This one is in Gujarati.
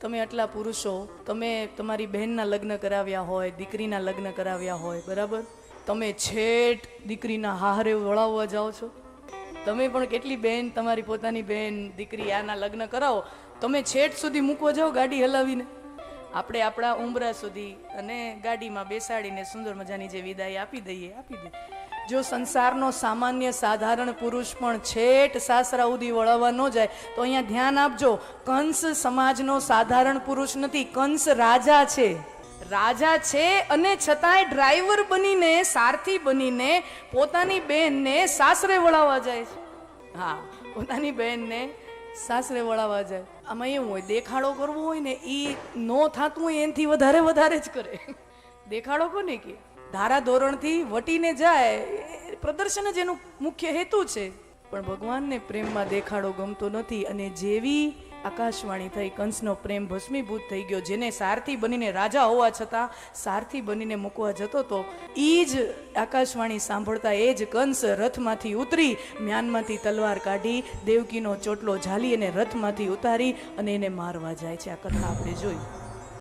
તમે આટલા પુરુષો, તમે તમારી બહેનના લગ્ન કરાવ્યા હોય, દીકરીના લગ્ન કરાવ્યા હોય, બરાબર, તમે છેટ દીકરીના હારે વળાવવા જાઓ છો. તમે પણ કેટલી બહેન, તમારી પોતાની બહેન દીકરી આના લગ્ન કરાવો, તમે છેટ સુધી મૂકવા જાઓ ગાડી હલાવીને. આપણે આપણા ઉંબરા સુધી અને ગાડીમાં બેસાડીને સુંદર મજાની જે વિદાય આપી દઈએ. જો સંસારનો સામાન્ય સાધારણ પુરુષ પણ છેટ સાસરા સુધી વળાવવા ન જાય તો અહીંયા ધ્યાન આપજો, કંસ સમાજનો સાધારણ પુરુષ નથી, કંસ રાજા છે. રાજા છે અને છતાંય ડ્રાઈવર બનીને, સારથી બનીને પોતાની બહેનને સાસરે વળાવવા જાય છે. હા, પોતાની બહેનને સાસરે વળાવવા જાય. આમાં એવું હોય, દેખાડો કરવો હોય ને એ નો થતું હોય એનાથી વધારે જ કરે. દેખાડો કોને કે ધારા ધોરણથી વટીને જાય, પ્રદર્શન જ એનું મુખ્ય હેતુ છે. પણ ભગવાનને પ્રેમમાં દેખાડો ગમતો નથી. અને જેવી આકાશવાણી થઈ, કંસનો પ્રેમ ભસ્મીભૂત થઈ ગયો. જેને સારથી બનીને, રાજા હોવા છતાં સારથી બનીને મૂકવા જતો હતો, એ જ આકાશવાણી સાંભળતા એ જ કંસ રથમાંથી ઉતરી, મ્યાનમાંથી તલવાર કાઢી, દેવકીનો ચોટલો ઝાલી અને રથમાંથી ઉતારી અને એને મારવા જાય છે. આ કથા આપણે જોઈ.